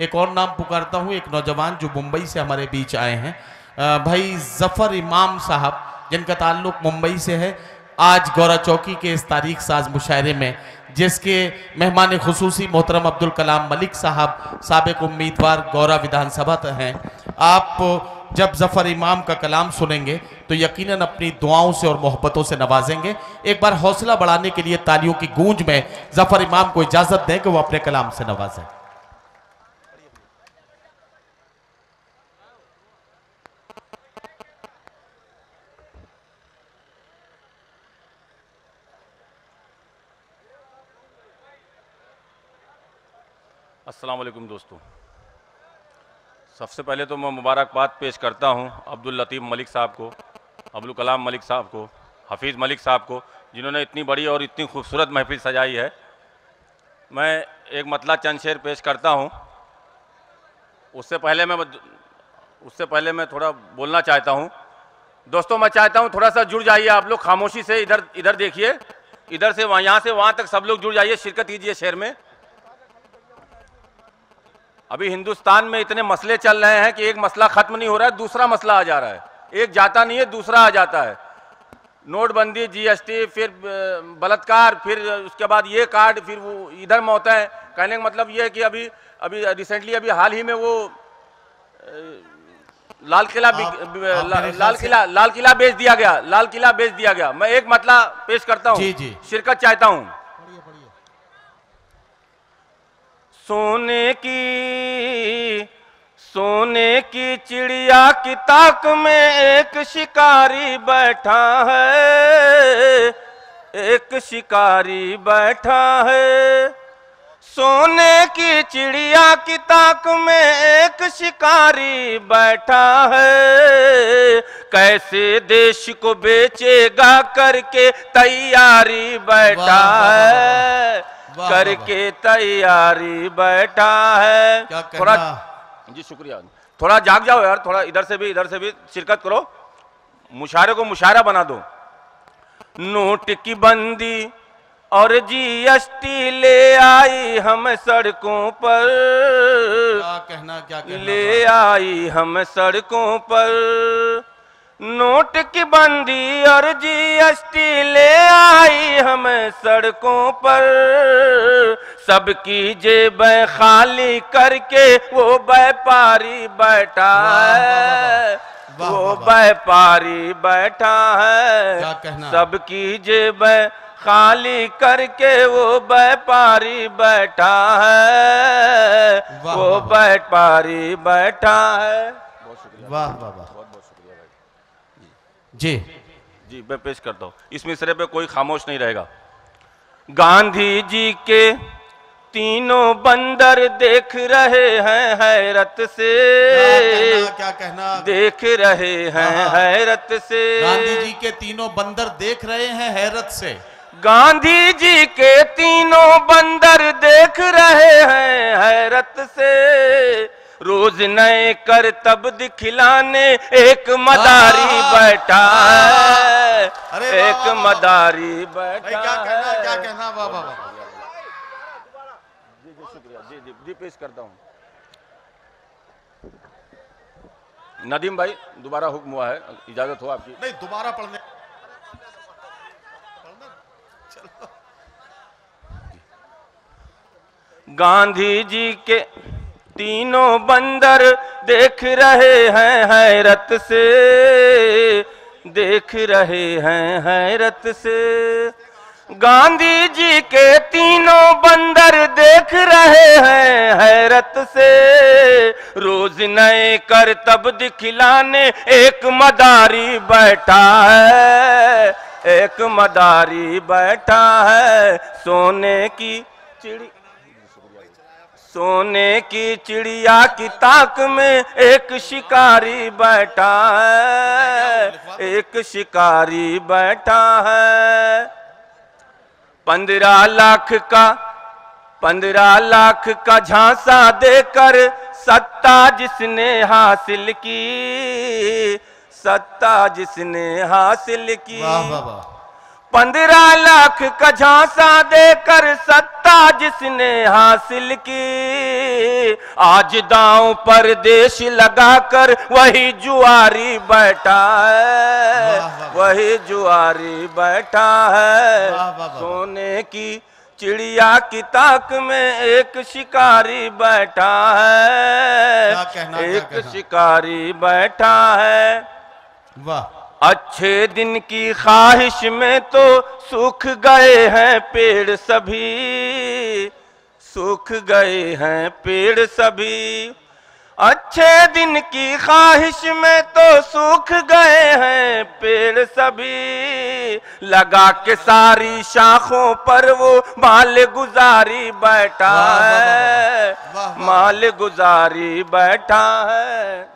एक और नाम पुकारता हूँ, एक नौजवान जो मुंबई से हमारे बीच आए हैं, भाई जफर इमाम साहब, जिनका ताल्लुक मुंबई से है। आज गौरा चौकी के इस तारीख साज मुशायरे में जिसके मेहमान खुसूसी मोहतरम अब्दुल कलाम मलिक साहब साबिक उम्मीदवार गौरा विधानसभा हैं। आप जब जफर इमाम का कलाम सुनेंगे तो यकीनन अपनी दुआओं से और मोहब्बतों से नवाजेंगे। एक बार हौसला बढ़ाने के लिए तालियों की गूंज में जफर इमाम को इजाजत दें कि वो अपने कलाम से नवाजें। अस्सलाम वालेकुम दोस्तों, सबसे पहले तो मैं मुबारकबाद पेश करता हूं अब्दुल लतीफ़ मलिक साहब को, अब्दुल कलाम मलिक साहब को, हफीज़ मलिक साहब को, जिन्होंने इतनी बड़ी और इतनी खूबसूरत महफिल सजाई है। मैं एक मतला चंद शेर पेश करता हूं। उससे पहले मैं थोड़ा बोलना चाहता हूं। दोस्तों, मैं चाहता हूं थोड़ा सा जुड़ जाइए आप लोग, खामोशी से इधर देखिए, इधर से वहाँ, यहाँ से वहाँ तक सब लोग जुड़ जाइए, शिरकत कीजिए शेर में। अभी हिंदुस्तान में इतने मसले चल रहे हैं कि एक मसला खत्म नहीं हो रहा है, दूसरा मसला आ जा रहा है। एक जाता नहीं है, दूसरा आ जाता है। नोटबंदी, जीएसटी, फिर बलात्कार, फिर उसके बाद ये कार्ड, फिर वो इधर मौतें हैं। कहने का मतलब ये है कि अभी रिसेंटली अभी हाल ही में वो लाल किला बेच दिया गया, लाल किला बेच दिया गया। मैं एक मतला पेश करता हूँ, शिरकत चाहता हूँ। सोने की चिड़िया की ताक में एक शिकारी बैठा है, एक शिकारी बैठा है। सोने की चिड़िया की ताक में एक शिकारी बैठा है। कैसे देश को बेचेगा करके तैयारी बैठा है, करके तैयारी बैठा है। थोड़ा जी शुक्रिया, थोड़ा जाग जाओ यार, थोड़ा इधर से भी शिरकत करो, मुशायरे को मुशायरा बना दो। नोट की बंदी और जीएसटी ले आई हम सड़कों पर, क्या कहना ले आई हम सड़कों पर। नोट की बंदी और जीएसटी ले आई हम सड़कों पर। सबकी जेबें खाली करके वो व्यापारी बैठा है, वो व्यापारी बैठा है। सबकी जेबें खाली करके वो व्यापारी बैठा है, वो व्यापारी बैठा है। बहुत शुक्रिया, वाह वाह वाह, बहुत शुक्रिया भाई जी। मैं पेश करता हूँ। इस मिसरे पे कोई खामोश नहीं रहेगा। गांधी जी के तीनों बंदर देख रहे हैं हैरत से, क्या कहना देख रहे हैं हैरत से। गांधी जी के तीनों बंदर देख रहे हैं हैरत से। गांधी जी के तीनों बंदर देख रहे हैं हैरत से। रोज नए करतब दिखलाने एक मदारी बैठा है, एक मदारी बैठा। क्या कहना वाह वाह वाह। जी शुक्रिया, जी पेश करता हूँ। नदीम भाई, दोबारा हुक्म हुआ है, इजाजत हो आपकी? नहीं, दोबारा पढ़ने। गांधी जी के तीनों बंदर देख रहे हैं हैरत से, देख रहे हैं हैरत से। गांधी जी के तीनों बंदर देख रहे हैं हैरत से। रोज नए करतब दिखलाने एक मदारी बैठा है, एक मदारी बैठा है। सोने की चिड़िया की ताक में एक शिकारी बैठा है, एक शिकारी बैठा है। 15 लाख का झांसा देकर सत्ता जिसने हासिल की, सत्ता जिसने हासिल की। 15 लाख का झांसा देकर सत्ता सफलता जिसने हासिल की, आज दांव पर देश लगाकर वही जुआरी बैठा है, वही जुआरी बैठा है। सोने की चिड़िया की ताक में एक शिकारी बैठा है, एक शिकारी बैठा है। वाह। अच्छे दिन की ख्वाहिश में तो सूख गए हैं पेड़ सभी, सूख गए हैं पेड़ सभी। अच्छे दिन की ख्वाहिश में तो सूख गए हैं पेड़ सभी, लगा के सारी शाखों पर वो माल गुजारी बैठा है, माल गुजारी बैठा है।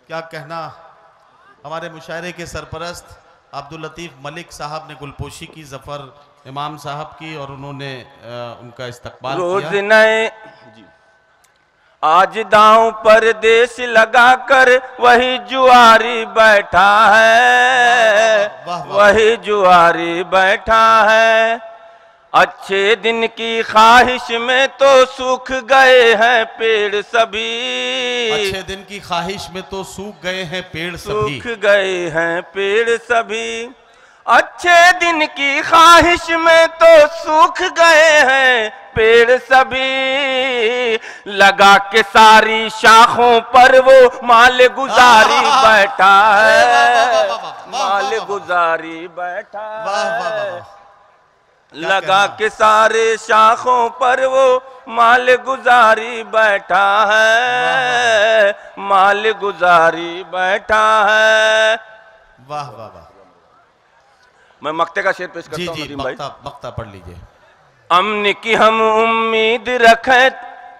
क्या कहना हमारे मुशायरे के सरपरस्त अब्दुल लतीफ मलिक साहब ने गुलपोशी की जफर इमाम साहब की, और उन्होंने उनका इस्तकबाल रोज किया। नए आज दांव पर देश लगाकर वही जुआरी बैठा है, वही जुआरी बैठा है। अच्छे दिन की ख्वाहिश में तो सूख गए हैं पेड़ सभी, अच्छे दिन की ख्वाहिश में तो सूख गए हैं पेड़ सभी, सूख गए हैं पेड़ सभी। अच्छे दिन की ख्वाहिश में तो सूख गए हैं पेड़ सभी, लगा के सारी शाखों पर वो माल गुजारी बैठा है, माल गुजारी बैठा है। लगा के सारे शाखों पर वो माल गुजारी बैठा है, माल गुजारी बैठा है। वाह वाह वाह। मैं मक्ते का शेर पेश करता हूं। जी मक्ता पढ़ लीजिए। अमन की हम उम्मीद रखें,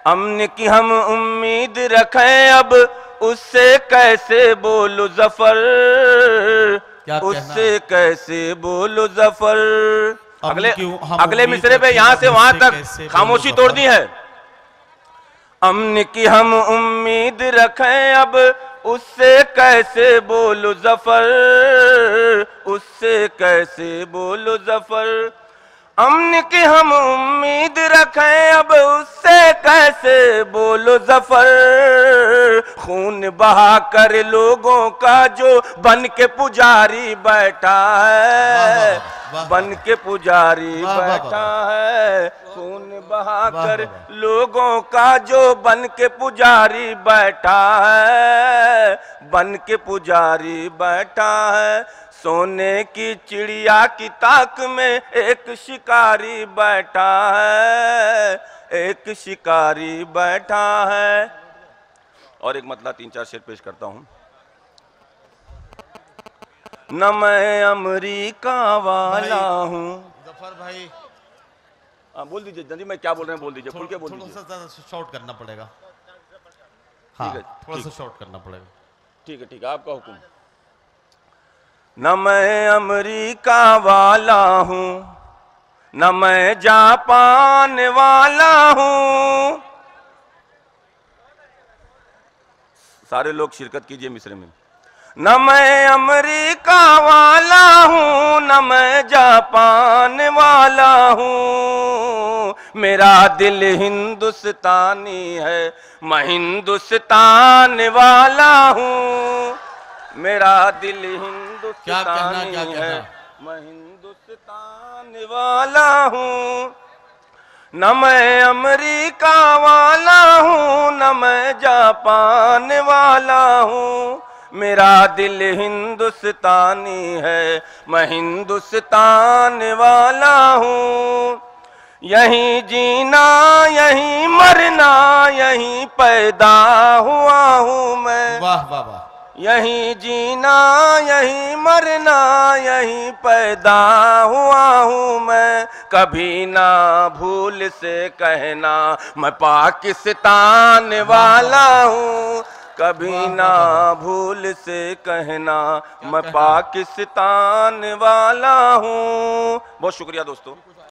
अमन की हम उम्मीद रखें, अब उससे कैसे बोलो जफर, उससे कैसे बोलो जफर। अगले मिसरे पे यहां से वहां तक खामोशी तोड़ दी है। अमन की हम उम्मीद रखें, अब उससे कैसे बोलो जफर, उससे कैसे बोलो जफर। अमन की हम उम्मीद रखें, अब उससे कैसे बोलो जफर। खून बहा कर लोगों का जो बन के पुजारी बैठा है, बन के पुजारी बैठा है। खून बहा कर लोगों का जो बन के पुजारी बैठा है, बन के पुजारी बैठा है। सोने की चिड़िया की ताक में एक शिकारी बैठा है, एक शिकारी बैठा है। और एक मतलब 3-4 शेर पेश करता हूं। न मैं अमेरिका वाला हूं। जफर भाई बोल दीजिए जल्दी, मैं क्या बोल रहे हैं बोल दीजिए, खुल के बोल दीजिए। थोड़ा सा शॉर्ट करना पड़ेगा। ठीक है, थोड़ा सा शॉर्ट करना पड़ेगा। ठीक है, आपका हुक्म। न मैं अमेरिका वाला हूं, न मैं जापान वाला हूं। सारे लोग शिरकत कीजिए मिसरे में। न मैं अमेरिका वाला हूं, न मैं जापान वाला हूं। मेरा दिल हिंदुस्तानी है, मैं हिंदुस्तान वाला हूं। मेरा दिल हिंदुस्तानी है, मैं हिंदुस्तान वाला हूं। न मैं अमेरिका वाला हूं, न मैं जापान वाला हूं। मेरा दिल हिंदुस्तानी है, मैं हिंदुस्तान वाला हूं। यहीं जीना यहीं मरना, यहीं पैदा हुआ हूं मैं। वाह वाह वाह। यहीं जीना यहीं मरना, यहीं पैदा हुआ हूँ मैं। कभी ना भूल से कहना मैं पाकिस्तान वाला हूँ, कभी ना भूल से कहना मैं पाकिस्तान वाला हूँ। बहुत शुक्रिया दोस्तों।